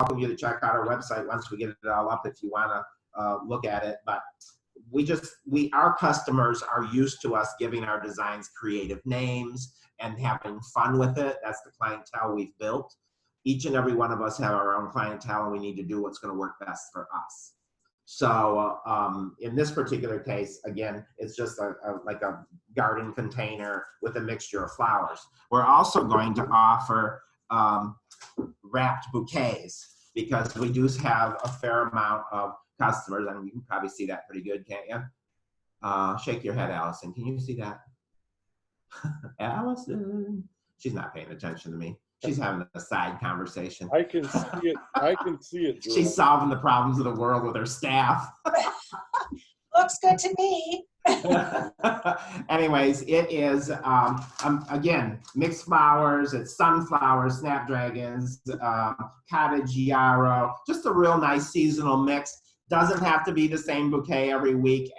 welcome you to check out our website once we get it all up if you want to look at it. But our customers are used to us giving our designs creative names and having fun with it. That's the clientele we've built. Each and every one of us have our own clientele, and we need to do what's going to work best for us. So in this particular case, again, it's just like a garden container with a mixture of flowers. We're also going to offer wrapped bouquets, because we do have a fair amount of customers, and you can probably see that pretty good, can't you? Shake your head, Allison. Can you see that? Allison. She's not paying attention to me. She's having a side conversation. I can see it. I can see it. Jerome. She's solving the problems of the world with her staff. Looks good to me. Anyways, it is, again, mixed flowers. It's sunflowers, snapdragons, cottage yarrow, just a real nice seasonal mix. Doesn't have to be the same bouquet every week.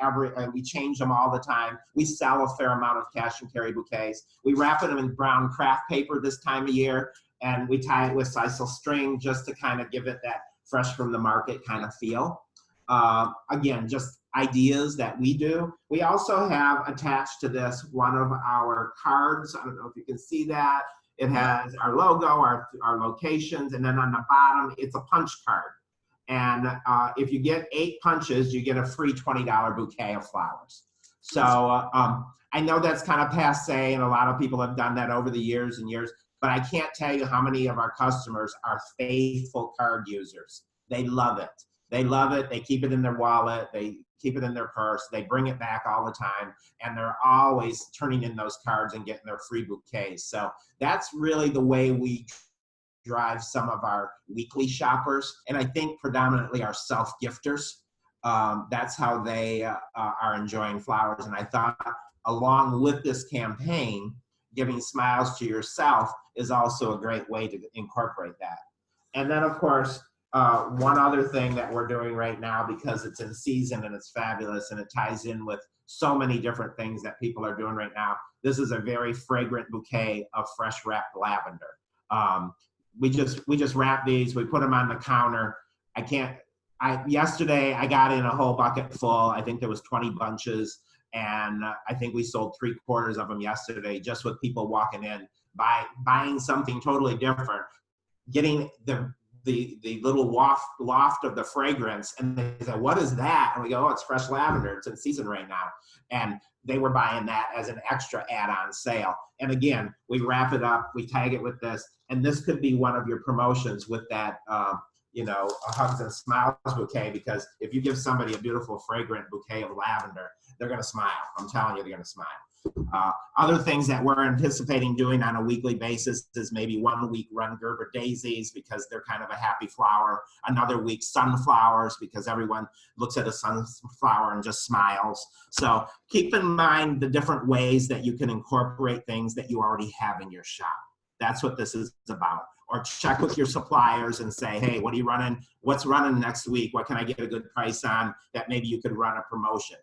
We change them all the time. We sell a fair amount of cash and carry bouquets. We wrap them in brown craft paper this time of year, and we tie it with sisal string just to kind of give it that fresh from the market kind of feel. Again, just ideas that we do. We also have attached to this one of our cards. I don't know if you can see that. It has our logo, our locations, and then on the bottom, it's a punch card. And if you get 8 punches, you get a free $20 bouquet of flowers. So I know that's kind of passe, and a lot of people have done that over the years and years, but I can't tell you how many of our customers are faithful card users. They love it. They love it. They keep it in their wallet. They keep it in their purse. They bring it back all the time, and they're always turning in those cards and getting their free bouquets. So that's really the way we drive some of our weekly shoppers, and I think predominantly our self-gifters. That's how they are enjoying flowers. And I thought, along with this campaign, giving smiles to yourself is also a great way to incorporate that. And then, of course, one other thing that we're doing right now, because it's in season and it's fabulous and it ties in with so many different things that people are doing right now. This is a very fragrant bouquet of fresh wrapped lavender. We just wrap these, we put them on the counter. Yesterday I got in a whole bucket full. I think there was 20 bunches, and I think we sold 3/4 of them yesterday, just with people walking in, buying something totally different, getting the little loft of the fragrance, and they say, what is that? And we go, oh, it's fresh lavender. It's in season right now. And they were buying that as an extra add-on sale. And again, we wrap it up, we tag it with this, and this could be one of your promotions with that, a Hugs and Smiles bouquet, because if you give somebody a beautiful fragrant bouquet of lavender, they're gonna smile. I'm telling you, they're gonna smile. Other things that we're anticipating doing on a weekly basis is maybe one week run Gerber daisies, because they're kind of a happy flower. Another week sunflowers, because everyone looks at a sunflower and just smiles. So keep in mind the different ways that you can incorporate things that you already have in your shop. That's what this is about. Or check with your suppliers and say, hey, what are you running? What's running next week? What can I get a good price on that maybe you could run a promotion?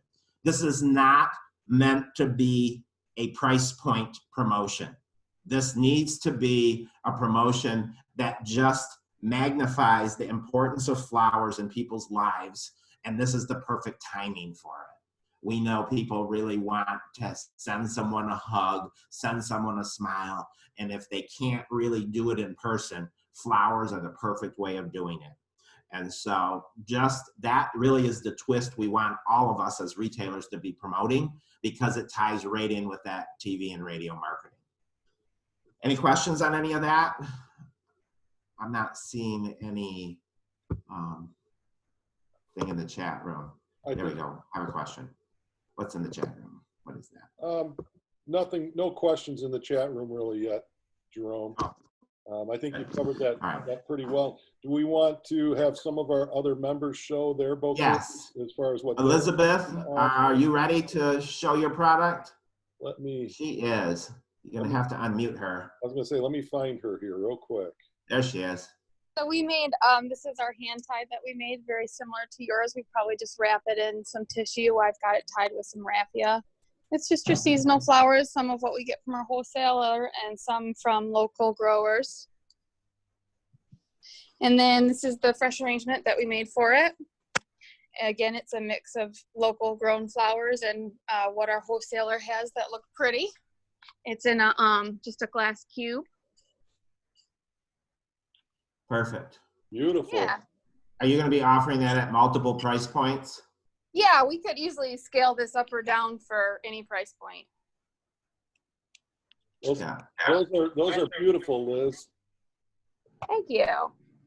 This is not meant to be a price point promotion. This needs to be a promotion that just magnifies the importance of flowers in people's lives, and this is the perfect timing for it. We know people really want to send someone a hug, send someone a smile, and if they can't really do it in person, flowers are the perfect way of doing it. And so just that really is the twist we want all of us as retailers to be promoting, because it ties right in with that TV and radio marketing. Any questions on any of that? I'm not seeing any thing in the chat room. There we go. I have a question. What's in the chat room? What is that? Nothing, no questions in the chat room really yet, Jerome. I think you covered that, that pretty well. Do we want to have some of our other members show their bouquet? Yes. As far as what Elizabeth, are you ready to show your product? Let me. She is. You're going to have to unmute her. I was going to say, let me find her here real quick. There she is. So we made, this is our hand tie that we made, very similar to yours. We probably just wrap it in some tissue. I've got it tied with some raffia. It's just your seasonal flowers, some of what we get from our wholesaler and some from local growers. And then this is the fresh arrangement that we made for it. Again, it's a mix of local grown flowers and what our wholesaler has that look pretty. It's in a just a glass cube. Perfect. Beautiful. Yeah. Are you going to be offering that at multiple price points? Yeah, we could easily scale this up or down for any price point. Those, Yeah. those are beautiful, Liz. Thank you.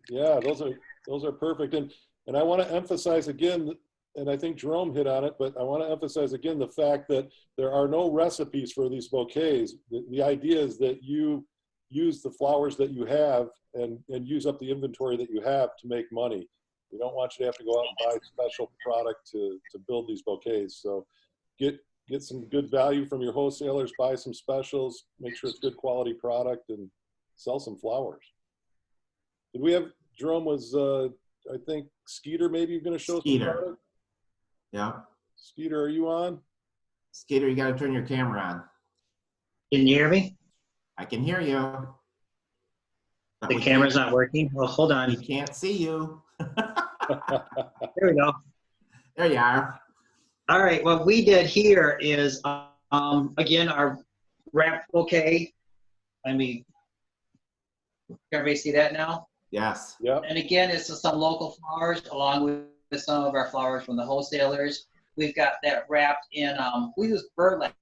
Yeah, those are perfect. And I want to emphasize again, and I think Jerome hit on it, but I want to emphasize again the fact that there are no recipes for these bouquets. The idea is that you use the flowers that you have and use up the inventory that you have to make money. We don't want you to have to go out and buy special product to build these bouquets. So get some good value from your wholesalers, buy some specials, make sure it's good quality product, and sell some flowers. Did we have, Jerome was, I think Skeeter maybe you're going to show Skeeter. some product? Yeah. Skeeter, are you on? Skeeter, you got to turn your camera on. Can you hear me? I can hear you. But The we camera's can't- not working. Well, hold on. We can't see you. There we go. There you are. All right. What we did here is, again, our wrap bouquet. Let me. Everybody see that now? Yes. Yep. And again, it's just some local flowers along with some of our flowers from the wholesalers. We've got that wrapped in. We use burlap.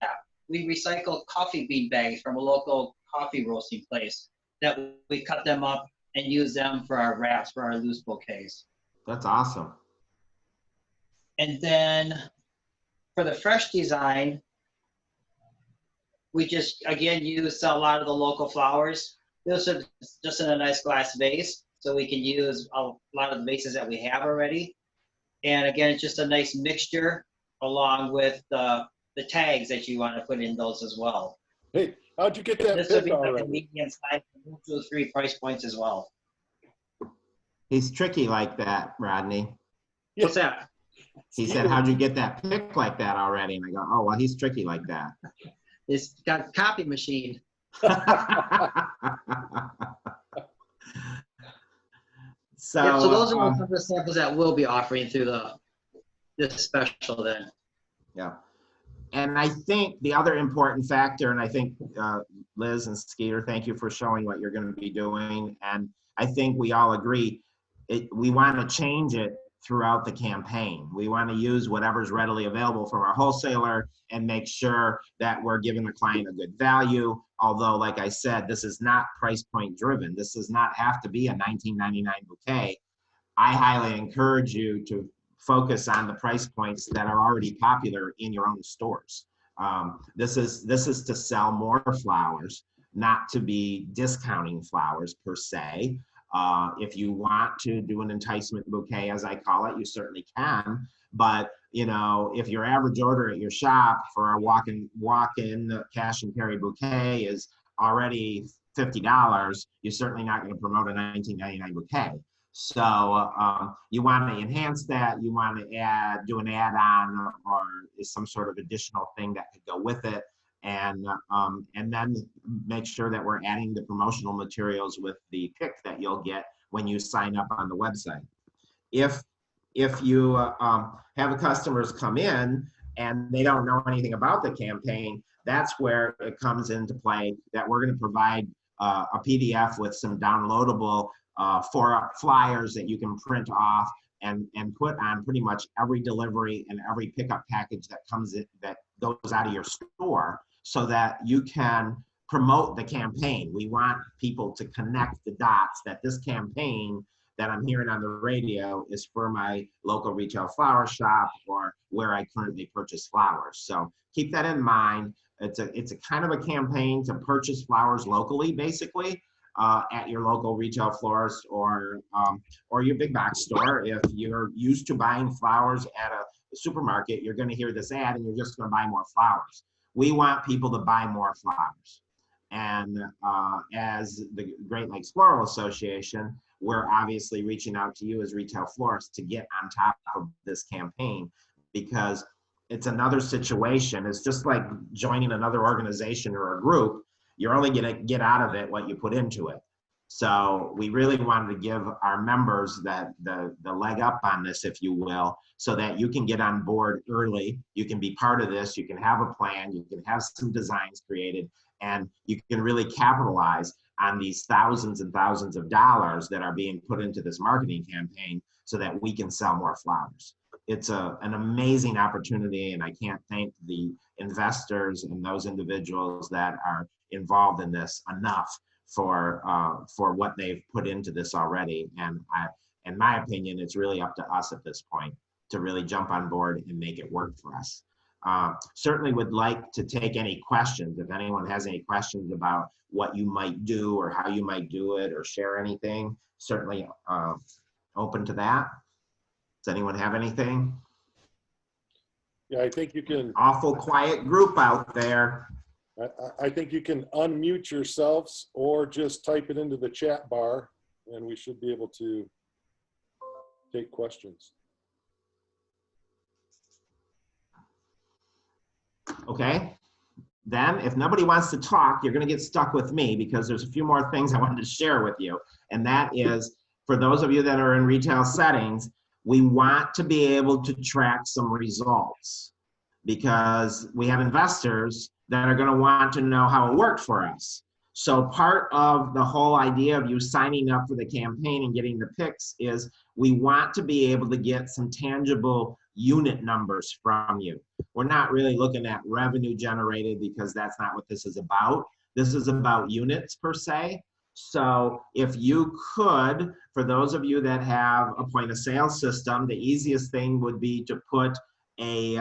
We recycle coffee bean bags from a local coffee roasting place. That we cut them up and use them for our wraps for our loose bouquets. That's awesome. And then for the fresh design, we just, again, use a lot of the local flowers. Those are just in a nice glass vase, so we can use a lot of the vases that we have already. And again, it's just a nice mixture along with the tags that you want to put in those as well. Hey, how'd you get that This would pick be like a already? medium size, 2 or 3 price points as well. He's tricky like that, Rodney. What's that? He said, how'd you get that pick like that already? And I go, oh, well, he's tricky like that. It's got a copy machine. So, Yeah, so those are some of the samples that we'll be offering through this special then. yeah. And I think the other important factor, and I think Liz and Skeeter, thank you for showing what you're going to be doing. And I think we all agree, we want to change it throughout the campaign. We want to use whatever's readily available from our wholesaler and make sure that we're giving the client a good value. Although, like I said, this is not price point driven. This does not have to be a $19.99 bouquet. I highly encourage you to focus on the price points that are already popular in your own stores. This is to sell more flowers, not to be discounting flowers per se. If you want to do an enticement bouquet, as I call it, you certainly can. But you know, if your average order at your shop for a walk-in cash and carry bouquet is already $50, you're certainly not going to promote a $19.99 bouquet. So you want to enhance that. You want to do an add-on or some sort of additional thing that could go with it, and then make sure that we're adding the promotional materials with the pick that you'll get when you sign up on the website. If you have customers come in and they don't know anything about the campaign, that's where it comes into play that we're going to provide a PDF with some downloadable flyers that you can print off and put on pretty much every delivery and every pickup package that comes in, that goes out of your store, so that you can promote the campaign. We want people to connect the dots that this campaign that I'm hearing on the radio is for my local retail flower shop or where I currently purchase flowers. So keep that in mind. It's a kind of a campaign to purchase flowers locally, basically, at your local retail florist or your big box store. If you're used to buying flowers at a supermarket, you're going to hear this ad and you're just going to buy more flowers. We want people to buy more flowers. And as the Great Lakes Floral Association, we're obviously reaching out to you as retail florists to get on top of this campaign, because it's another situation. It's just like joining another organization or a group. You're only going to get out of it what you put into it. So we really wanted to give our members that the leg up on this, if you will, so that you can get on board early. You can be part of this. You can have a plan. You can have some designs created, and you can really capitalize on these thousands and thousands of dollars that are being put into this marketing campaign so that we can sell more flowers. It's an amazing opportunity, and I can't thank the investors and those individuals that are involved in this enough for what they've put into this already. And in my opinion, it's really up to us at this point to really jump on board and make it work for us. Certainly would like to take any questions. If anyone has any questions about what you might do or how you might do it or share anything, certainly open to that. Does anyone have anything? Yeah, I think you can. Awful quiet group out there. I think you can unmute yourselves or just type it into the chat bar, and we should be able to take questions. Okay. Then if nobody wants to talk, you're going to get stuck with me because there's a few more things I wanted to share with you. And that is, for those of you that are in retail settings, we want to be able to track some results because we have investors that are going to want to know how it worked for us. So part of the whole idea of you signing up for the campaign and getting the picks is we want to be able to get some tangible unit numbers from you. We're not really looking at revenue generated because that's not what this is about. This is about units per se. So if you could, for those of you that have a point of sale system, the easiest thing would be to put a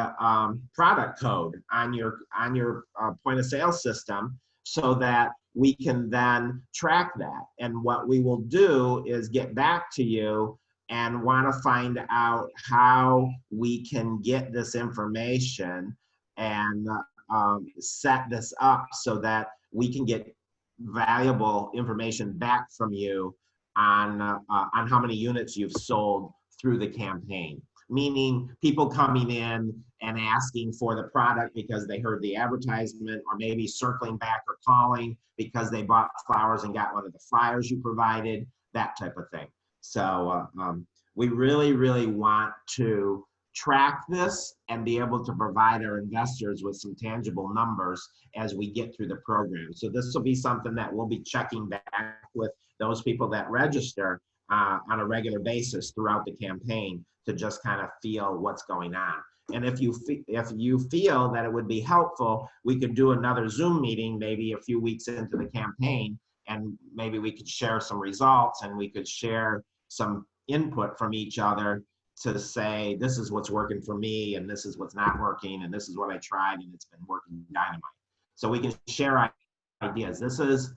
product code on your point of sale system so that we can then track that. And what we will do is get back to you and want to find out how we can get this information and set this up so that we can get valuable information back from you on how many units you've sold through the campaign. Meaning people coming in and asking for the product because they heard the advertisement, or maybe circling back or calling because they bought flowers and got one of the flyers you provided, that type of thing. So we really, really want to track this and be able to provide our investors with some tangible numbers as we get through the program. So this will be something that we'll be checking back with those people that register on a regular basis throughout the campaign to just kind of feel what's going on. And if you feel that it would be helpful, we could do another Zoom meeting maybe a few weeks into the campaign, and maybe we could share some results and we could share some input from each other to say, this is what's working for me and this is what's not working and this is what I tried and it's been working dynamite. So we can share ideas. This is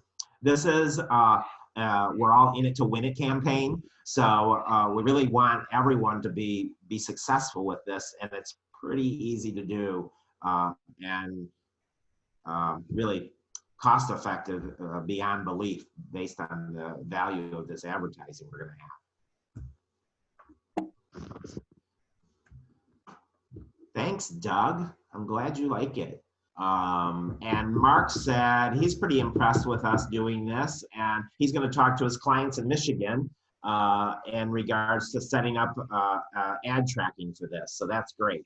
we're all in it to win it campaign. So we really want everyone to be successful with this, and it's pretty easy to do and really cost effective beyond belief based on the value of this advertising we're going to have. Thanks, Doug. I'm glad you like it. And Mark said he's pretty impressed with us doing this, and he's going to talk to his clients in Michigan in regards to setting up ad tracking for this. So that's great.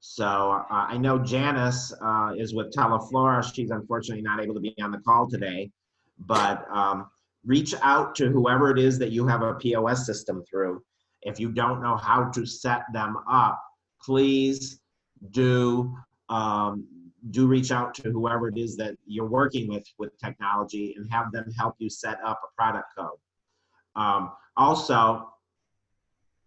So I know Janice is with Teleflora. She's unfortunately not able to be on the call today, but reach out to whoever it is that you have a POS system through. If you don't know how to set them up, please do reach out to whoever it is that you're working with technology and have them help you set up a product code. Also,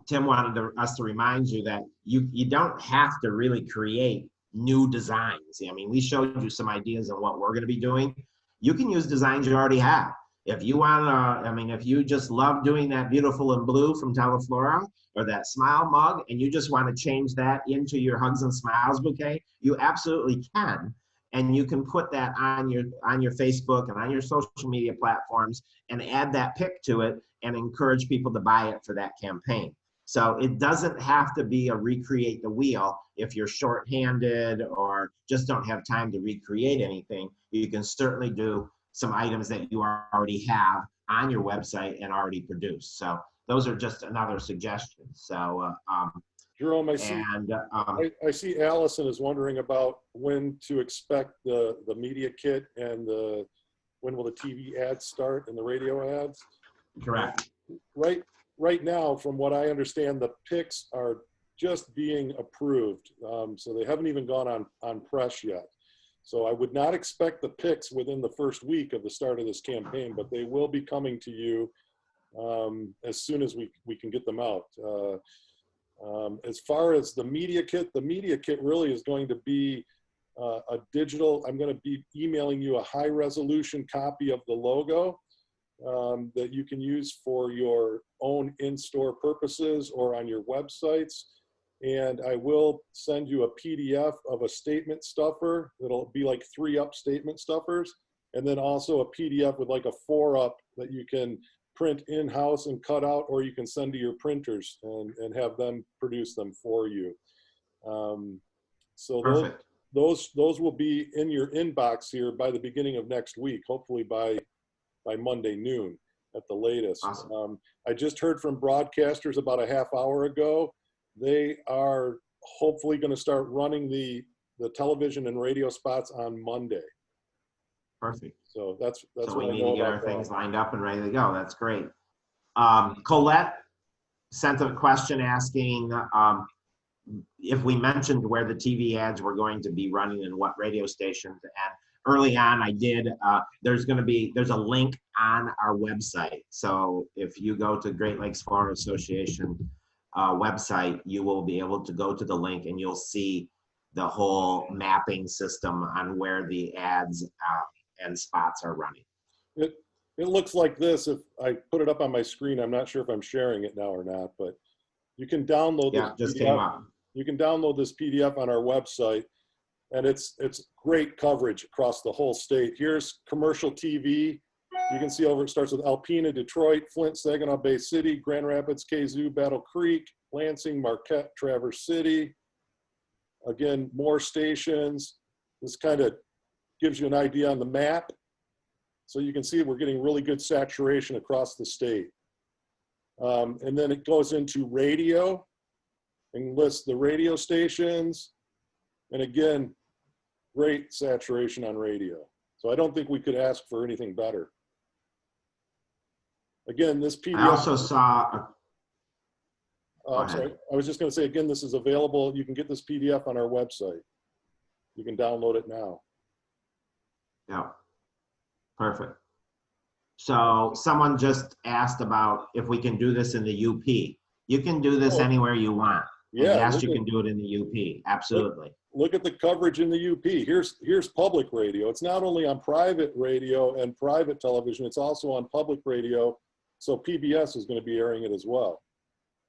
Tim wanted us to remind you that you don't have to really create new designs. I mean, we showed you some ideas on what we're going to be doing. You can use designs you already have. If you want to, I mean, if you just love doing that beautiful and blue from Teleflora or that smile mug and you just want to change that into your Hugs and Smiles bouquet, you absolutely can. And you can put that on your Facebook and on your social media platforms and add that pic to it and encourage people to buy it for that campaign. So it doesn't have to be a recreate the wheel. If you're shorthanded or just don't have time to recreate anything, you can certainly do some items that you already have on your website and already produced. So those are just another suggestion. So, Jerome, I see. and I see Allison is wondering about when to expect the media kit and when will the TV ads start and the radio ads. correct. Right now, from what I understand, the picks are just being approved. So they haven't even gone on press yet. So I would not expect the picks within the first week of the start of this campaign, but they will be coming to you as soon as we can get them out. As far as the media kit really is going to be a digital. I'm going to be emailing you a high resolution copy of the logo that you can use for your own in-store purposes or on your websites. And I will send you a PDF of a statement stuffer. It'll be like 3-up statement stuffers. And then also a PDF with like a 4-up that you can print in-house and cut out, or you can send to your printers and have them produce them for you. So those will be in your inbox here by the beginning of next week, hopefully by Monday noon at the latest. Awesome. I just heard from broadcasters about a half hour ago. They are hopefully going to start running the television and radio spots on Monday. Perfect. So that's So what we I need know to get about our that. things lined up and ready to go. That's great. Colette sent a question asking if we mentioned where the TV ads were going to be running and what radio stations. And early on, I did. There's a link on our website. So if you go to Great Lakes Florida Association website, you will be able to go to the link and you'll see the whole mapping system on where the ads and spots are running. It looks like this. If I put it up on my screen, I'm not sure if I'm sharing it now or not, but you can download Yeah, this just PDF. came up. You can download this PDF on our website, and it's great coverage across the whole state. Here's commercial TV. You can see over, it starts with Alpena, Detroit, Flint, Saginaw Bay City, Grand Rapids, Kazoo, Battle Creek, Lansing, Marquette, Traverse City. Again, more stations. This kind of gives you an idea on the map. So you can see we're getting really good saturation across the state. And then it goes into radio and lists the radio stations. And again, great saturation on radio. So I don't think we could ask for anything better. Again, this PDF. I also saw. I'm sorry. I was just going to say, again, this is available. You can get this PDF on our website. You can download it now. Yeah, perfect. So someone just asked about if we can do this in the UP. You can do this anywhere you want. Yeah. Yes, you can do it in the UP. Absolutely. Look at the coverage in the UP. Here's public radio. It's not only on private radio and private television, it's also on public radio. So PBS is going to be airing it as well.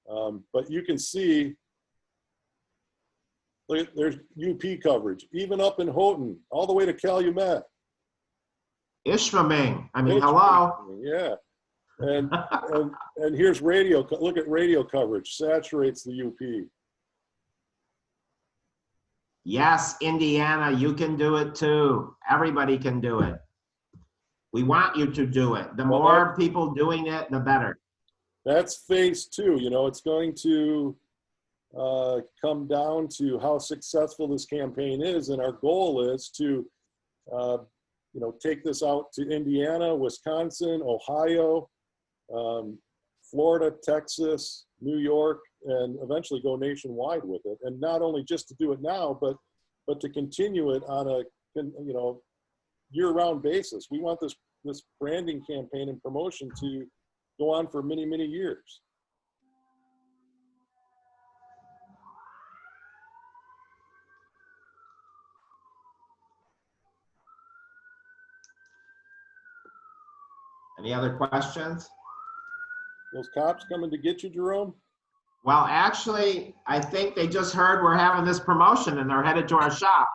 But you can see, look, there's UP coverage, even up in Houghton, all the way to Calumet. Ishmael, I mean, hello. Yeah. And here's radio. Look at radio coverage, saturates the UP. Yes, Indiana, you can do it too. Everybody can do it. We want you to do it. The more people doing it, the better. That's phase 2. You know, it's going to come down to how successful this campaign is. And our goal is to, you know, take this out to Indiana, Wisconsin, Ohio, Florida, Texas, New York, and eventually go nationwide with it. And not only just to do it now, but to continue it on a, you know, year-round basis. We want this branding campaign and promotion to go on for many, many years. Any other questions? Those cops coming to get you, Jerome? Well, actually, I think they just heard we're having this promotion and they're headed to our shop.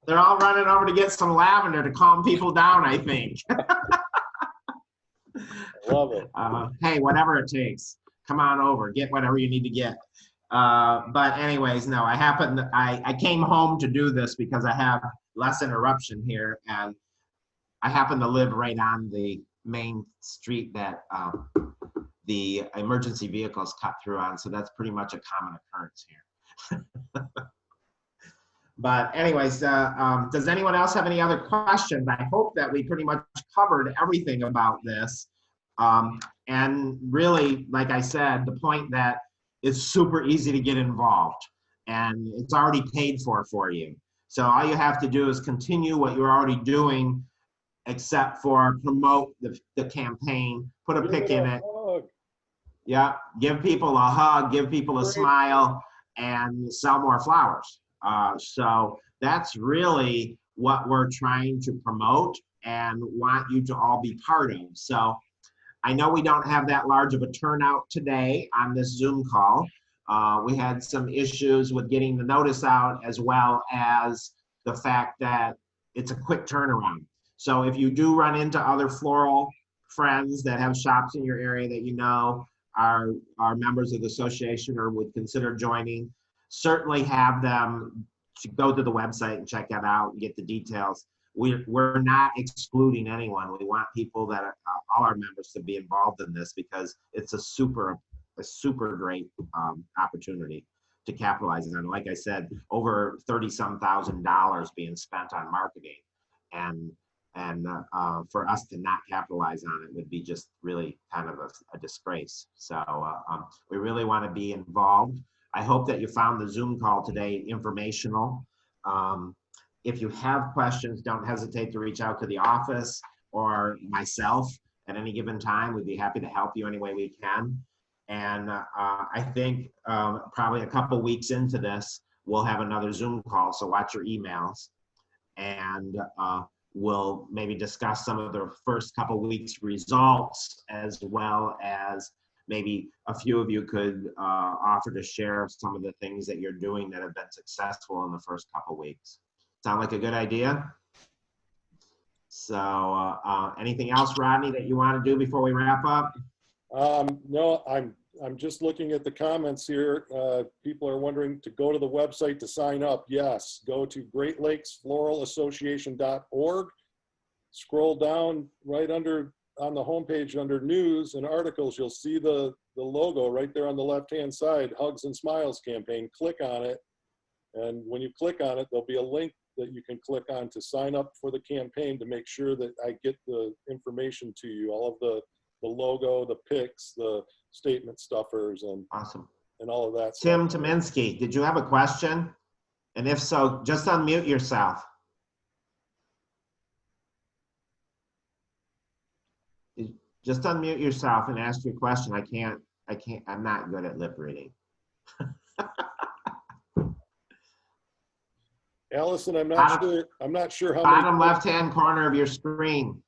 They're all running over to get some lavender to calm people down, I think. Love it. Hey, whatever it takes. Come on over, get whatever you need to get. But anyways, no, I came home to do this because I have less interruption here. And I happen to live right on the main street that the emergency vehicles cut through on, so that's pretty much a common occurrence here. But anyways, does anyone else have any other questions? I hope that we pretty much covered everything about this. And really, like I said, the point that it's super easy to get involved and it's already paid for you. So all you have to do is continue what you're already doing, except for promote the campaign, put a pick in it. Yeah, give people a hug, give people a smile, and sell more flowers. So that's really what we're trying to promote and want you to all be part of. So I know we don't have that large of a turnout today on this Zoom call. We had some issues with getting the notice out, as well as the fact that it's a quick turnaround. So if you do run into other floral friends that have shops in your area that you know are members of the association or would consider joining, certainly have them to go to the website and check that out and get the details. We're not excluding anyone. We want people that are, all our members to be involved in this, because it's a super great opportunity to capitalize on. Like I said, over $30-some thousand being spent on marketing, and for us to not capitalize on it would be just really kind of a disgrace. So we really want to be involved. I hope that you found the Zoom call today informational. If you have questions, don't hesitate to reach out to the office or myself at any given time. We'd be happy to help you any way we can. And I think probably a couple weeks into this, we'll have another Zoom call, so watch your emails. And we'll maybe discuss some of the first couple weeks results, as well as maybe a few of you could offer to share some of the things that you're doing that have been successful in the first couple weeks. Sound like a good idea? So anything else, Rodney, that you want to do before we wrap up? No, I'm just looking at the comments here. People are wondering to go to the website to sign up. Yes, go to GreatLakesFloralAssociation.org. Scroll down right under on the homepage under news and articles. You'll see the logo right there on the left-hand side, Hugs and Smiles campaign. Click on it. And when you click on it, there'll be a link that you can click on to sign up for the campaign, to make sure that I get the information to you, all of the logo, the pics, the statement stuffers, and awesome, and all of that. Tim Tominski, did you have a question? And if so, just unmute yourself. Just unmute yourself and ask your question. I'm not good at lip reading. Allison, I'm not sure how bottom left-hand corner of your screen.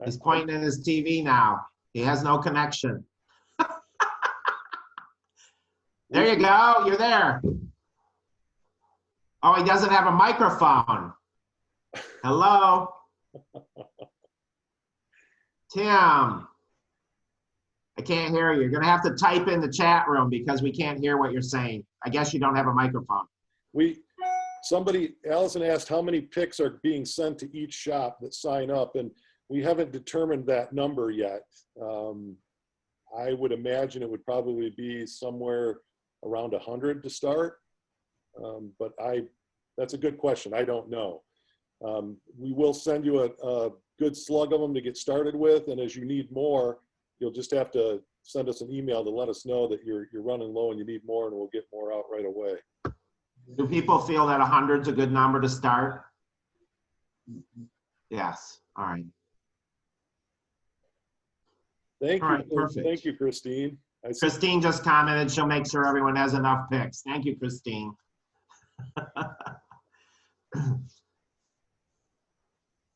He's pointing at his TV now. He has no connection. There you go, you're there. Oh, he doesn't have a microphone. Hello? Tim, I can't hear you. You're gonna have to type in the chat room because we can't hear what you're saying. I guess you don't have a microphone. Allison asked how many pics are being sent to each shop that sign up, and we haven't determined that number yet. I would imagine it would probably be somewhere around 100 to start, but that's a good question. I don't know. We will send you a good slug of them to get started with, and as you need more, you'll just have to send us an email to let us know that you're running low and you need more, and we'll get more out right away. Do people feel that 100's a good number to start? Yes. All right. Thank you. All right, perfect. Thank you, Christine. Christine just commented she'll make sure everyone has enough picks. Thank you, Christine.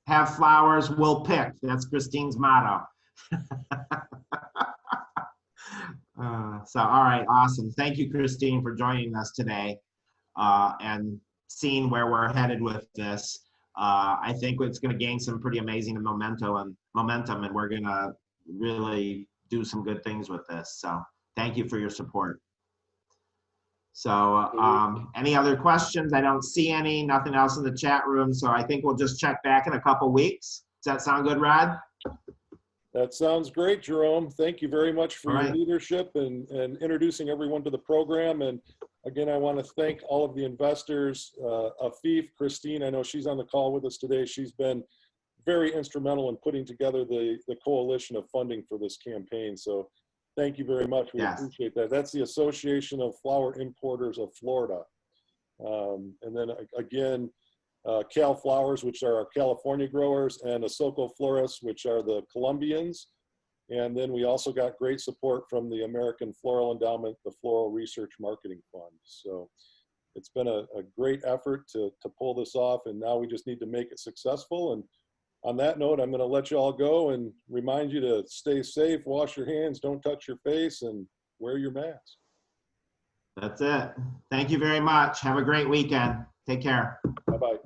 Have flowers, we'll pick. That's Christine's motto. So, all right, awesome. Thank you, Christine, for joining us today and seeing where we're headed with this. I think it's going to gain some pretty amazing momentum, and we're going to really do some good things with this. So thank you for your support. So any other questions? I don't see any, nothing else in the chat room. So I think we'll just check back in a couple weeks. Does that sound good, Rod? That sounds great, Jerome. Thank you very much for All your right. leadership and introducing everyone to the program. And again, I want to thank all of the investors. Afif, Christine, I know she's on the call with us today. She's been very instrumental in putting together the coalition of funding for this campaign. So thank you very much. We Yes. appreciate that. That's the Association of Flower Importers of Florida. And then again, Cal Flowers, which are our California growers, and Asoco Florists, which are the Colombians. And then we also got great support from the American Floral Endowment, the Floral Research Marketing Fund. So it's been a great effort to pull this off, and now we just need to make it successful. And on that note, I'm going to let you all go and remind you to stay safe, wash your hands, don't touch your face, and wear your mask. That's it. Thank you very much. Have a great weekend. Take care. Bye-bye.